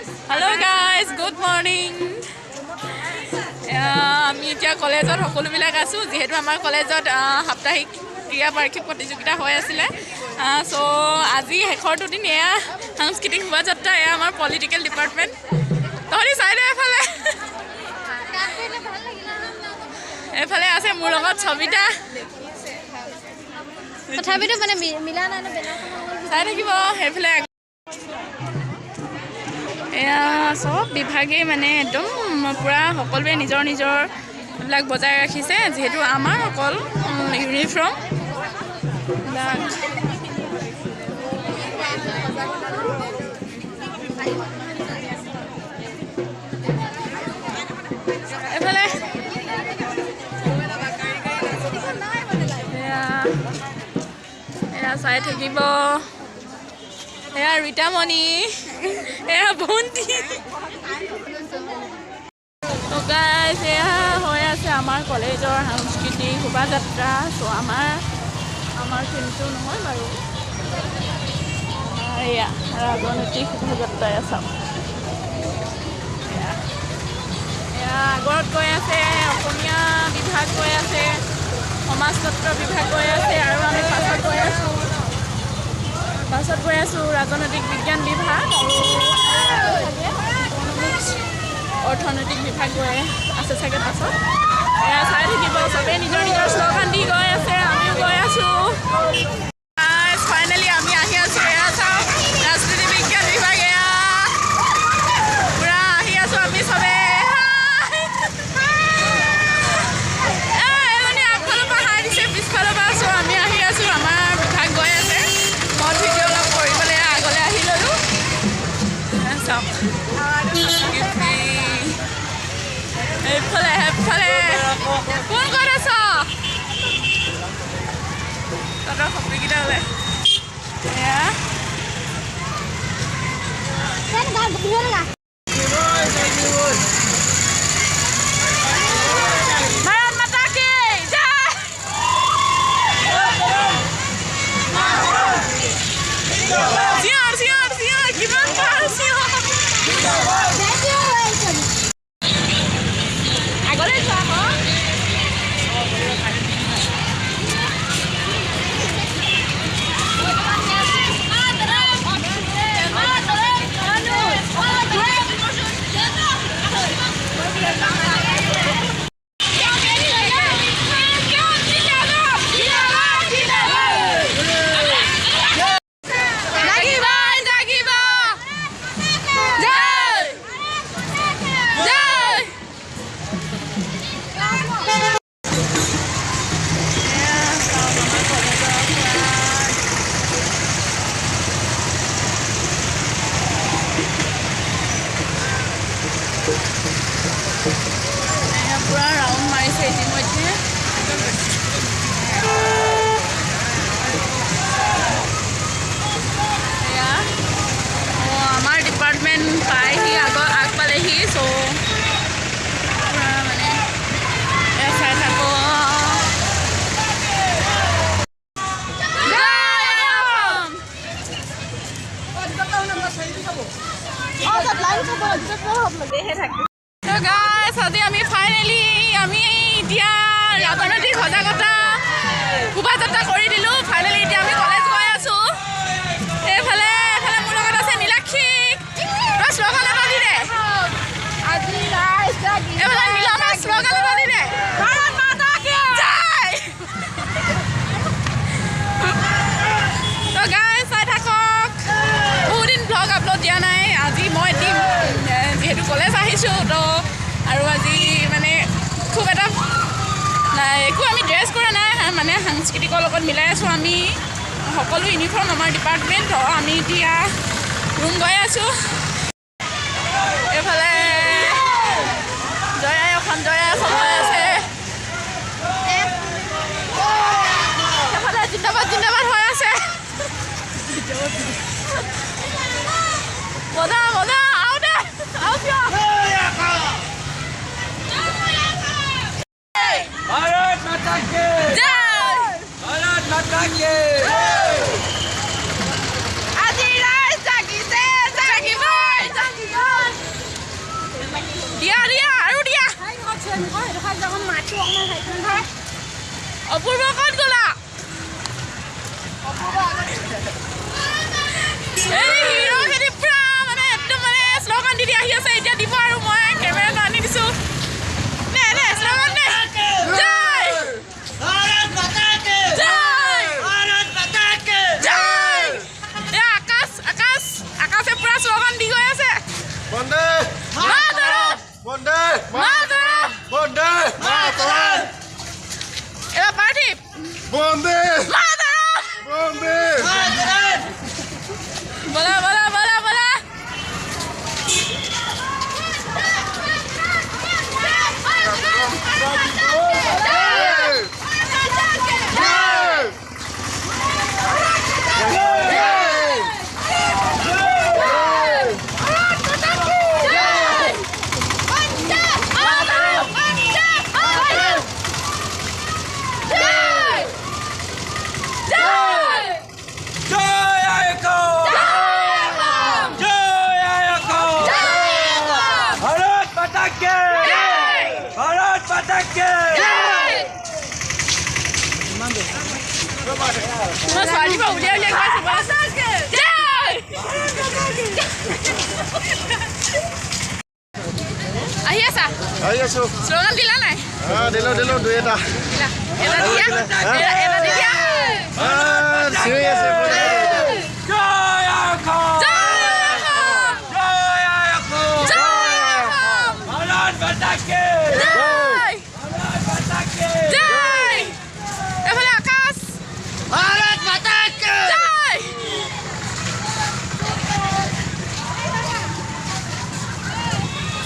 Hello guys, good morning. আমি এতিয়া কলেজত সকলোবিলাক আছো যেহেতু আমাৰ কলেজত সাপ্তাহিক ক্ৰিয়া বাৰ্ষিক প্ৰতিযোগিতা হৈ আছিল সো আজি শেষৰ দুদিন এয়া সাংস্কৃতিক শোভাযাত্ৰা এয়া আমাৰ পলিটিকেল ডিপাৰ্টমেণ্ট তহৰি চাইদে এফালে আছে মোৰ লগত সবিতা তথাপিতো মানে মিলা নাই ন চাই থাকিব সেইফালে এয়া সব বিভাগে মানে একদম পুৰা সকলোৱে নিজৰ নিজৰ বিলাক বজাই ৰাখিছে যেহেতু আমাৰ অকল ইউনিফৰ্ম এফালে এয়া চাই থাকিব এয়া ৰীতামণি এয়া ভণ্টি গাইজ এয়া হৈ আছে আমাৰ কলেজৰ সাংস্কৃতিক শোভাযাত্ৰা চ' আমাৰ কিন্তু নহয় বাৰু এয়া ৰাজনৈতিক শোভাযাত্ৰা চাম এয়া আগত গৈ আছে অসমীয়া বিভাগ গৈ আছে সমাজতত্ত্ব বিভাগ গৈ আছে আৰু আমি পাছত গৈ আছোঁ ৰাজনৈতিক বিজ্ঞান বিভাগ আৰু অৰ্থনৈতিক বিভাগ গৈ আছে চাগে পাছত এয়া চাই থাকিব চবেই নিজৰ নিজৰ শ্লোগান দি গৈ আছে আমিও গৈ আছোঁ ফাইনেলি আমি আহি আছোঁ এয়া চাওঁ ৰাজনীতি বিজ্ঞান বিভাগ এয়া পূৰা আহি আছোঁ আমি চবেই মানে আগফালৰ পৰা হাই দিছে পিছফালৰ পৰা আছোঁ আমি আহি আছোঁ আমাৰ বিভাগ গৈ আছে মই ভিডিঅ' অলপ কৰিবলৈ আগলৈ আহি ল'লোঁ চাওক সেইফালে কোন ক'ত আছ তহঁতৰ সপৰিকেইটা ওলাই এয়া পুৰা ৰাউণ্ড মাৰিছে ইতিমধ্যে এয়া আমাৰ ডিপাৰ্টমেণ্ট পাইহি আগপালেহি চ' পুৰা মানে এয়া চাই থাকোঁ আজি আমি ফাইনেলি আমি এতিয়া ৰাজনৈতিক সজাগতা শোভাযাত্ৰা কৰি দিলোঁ ফাইনেলি এতিয়া আমি কলেজ গৈ আছোঁ এইফালে মোৰ লগত আছে নীলাক্ষী তই শ্লোগান এটা দি দে এইফালে নীলামে শ্লোগান এটা দি দে তো গাই চাই থাকক বহুদিন ব্লগ আপলোড দিয়া নাই আজি মই দিম যিহেতু কলেজ আহিছোঁ তো আৰু আজি মানে খুব এটা একো আমি ড্ৰেছ কৰা নাই মানে সাংস্কৃতিকৰ লগত মিলাই আছোঁ আমি সকলো ইউনিফৰ্ম আমাৰ ডিপাৰ্টমেণ্ট আমি এতিয়া ৰুম গৈ আছোঁ এইফালে জয়াই সময় আছে সেইফালে জিন্দাবাদ হৈ আছে বজা আও দে আও কিয় भारत माता की जय भारत माता की आज राज जागी से जागी भाई जागी অপূৰ্ব ক'ত গ'লা এই হিৰোখিনি পুৰা মানে একদম মানে শ্লোগান দি আহি আছে এতিয়া দিব আৰু মই কেমেৰাটো আনি দিছোঁ নে নে শ্লোগান নে জয় ভাৰত মাতা কি জয় ভাৰত মাতা কি জয় এই আকাশে পুৰা শ্লোগান দি গৈ আছে বন্দে মাতৰম বন্দে মাতৰম বন্দে মাতৰম এবার পার্থিব বন্দে মাতরম বন্দে মাতরম বলা বলা বলা বলা Mas vale para uliar uliar quase basta. Jai! Ahi asa? Ahi asu. Slogan dila nai? Dilo duit dah. Dila. Era dia. Era dia. Sini ase boleh. Jai aku. Jai aku. Jai aku. Jai aku. Bharat mata ki. Jai. Bharat mata ki. Jai. Ephale akash. Bharat mata ki. Jai.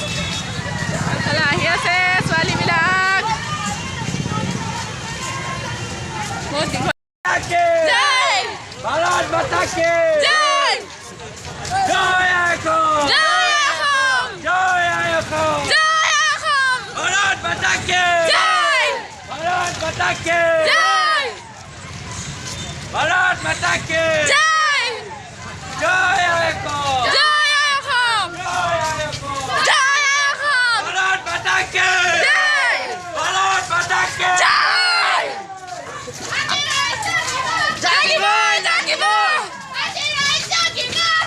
Ephale ahi ase swali bilak. Bahut dikho. Jai. Bharat mata ki Jai. Jai Akom Jai Akom. Jai Akom Jai Akom. Bharat mata ki Jai. Bharat mata ki Jai. Bharat mata ki Jai. Jai Akom Jai Akom. Jai Akom Jai Akom. Bharat mata ki Jai. Bharat mata ki Jai. Jagi boy, Jagi boy.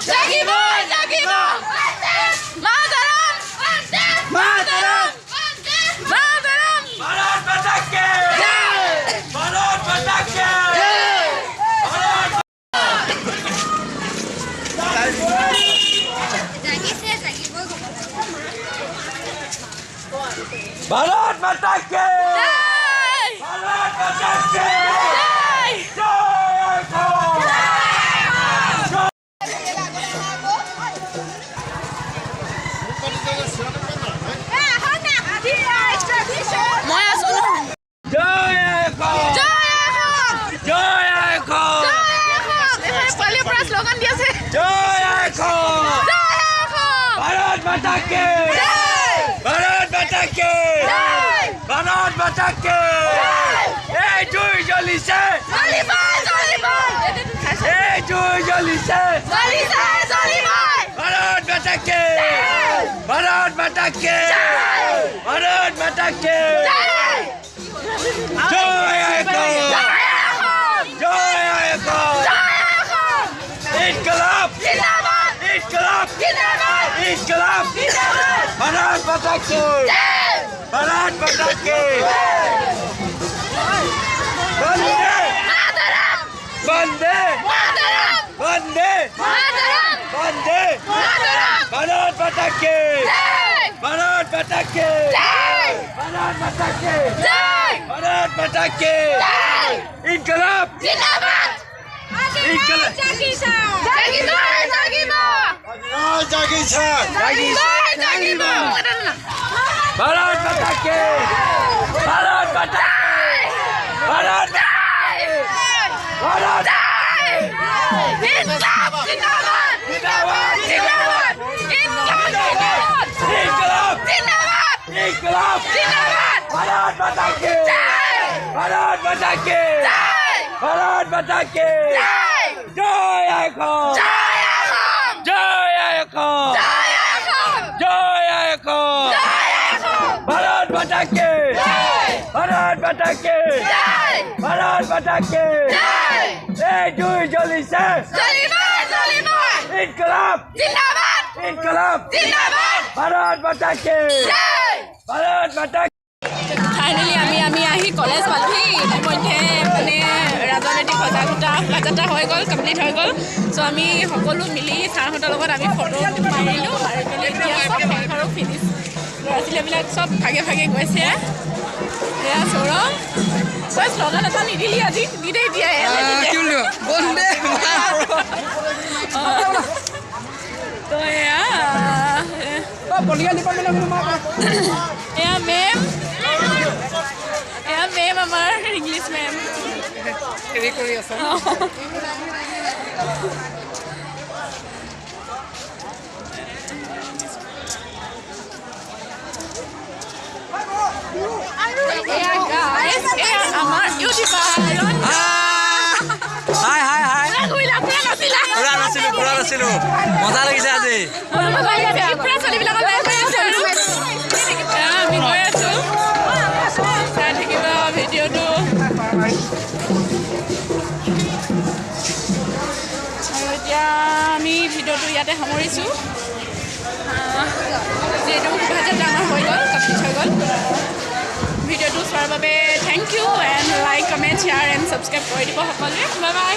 Jagi boy, Jagi boy. Mataram. Mataram. Mataram. Bharat mata ki Jai. Bharat mata ki Bharat mata ki Jai. Bharat mata ki Jai. Jai Akom মই আছো ন Jai Akom জয় আহক Jai Akom জয় আহক এফালে পোৱালিৰ পৰা slogan দি আছে Jai Akom জয় আহক Bharat mata ki জয় Bharat mata ki জয় Bharat mata ki Hey jui jalise জলিবাই জলিবাই এটো খাইছে Hey jui jalise জলিবাই জলিবাই Bharat mata ki Bharat mata ki Bharat mata ki জয় Jai Akom জয় আহক Jai Akom জয় আহক Inqilab জিন্দাবাদ Inqilab জিন্দাবাদ Inqilab জিন্দাবাদ Bharat mata ki জয় Bharat mata ki Bande মাতরম Bande মাতরম Bande মাতরম Bande মাতরম Bharat mata ki জয় Bharat mata ki জয় Bharat mata ki জয় Bharat mata ki জয় Inqilab জিন্দাবাদ Inqilab জাগিব জাগিব Jagisa. জাগিব জাগিব Bharat mata ki Bharat mata ki Bharat Bharat জিন্দাবাদ জিন্দাবাদ Zindabad জিন্দাবাদ জিন্দাবাদ Inqilab জিন্দাবাদ Inqilab জিন্দাবাদ Bharat mata ki জয় Bharat mata ki জয় Bharat mata ki জয় Jai Akom জয় আহক Jai Akom জয় আহক Jai Akom জয় আহক Bharat mata ki জয় माता की भारत माता की जय जलिसे इनकलाब इनकलाब भारत माता की भारत माता ফাইনেলি আমি আহি কলেজ পালোহি ইতিমধ্যে মানে ৰাজনৈতিক সজাগতা হৈ গ'ল কমপ্লিট হৈ গ'ল চ' আমি সকলো মিলি ছাৰহঁতৰ লগত আমি ফটো মাৰিলোঁ মাৰি পেলাই এতিয়া চব শেষ আৰু ফিনিছ ল'ৰা ছোৱালীবিলাক চব ভাগে ভাগে গৈছে এয়া সৌৰভ তই শ্লোগান এটা নিদিলি আজি দিদেই দিয়া তো এয়া মেম মেম আমাৰ ইংলিছ মেম হেৰি কৰি আছে আমাৰ ইউটিউবাৰ পুৰা নাছিলো মজা লাগিছে আজি পুৰা ছোৱালীবিলাকৰ আমি গৈ আছোঁ চাই থাকিব ভিডিঅ'টো আৰু এতিয়া আমি ভিডিঅ'টো ইয়াতে সামৰিছোঁ যিহেতু শোভাযাত্ৰা আমাৰ হৈ গ'ল কমপ্লিট হৈ গ'ল ভিডিঅ'টো চোৱাৰ বাবে thank you and like comment share and subscribe কৰি দিব সকলোৱে বাই বাই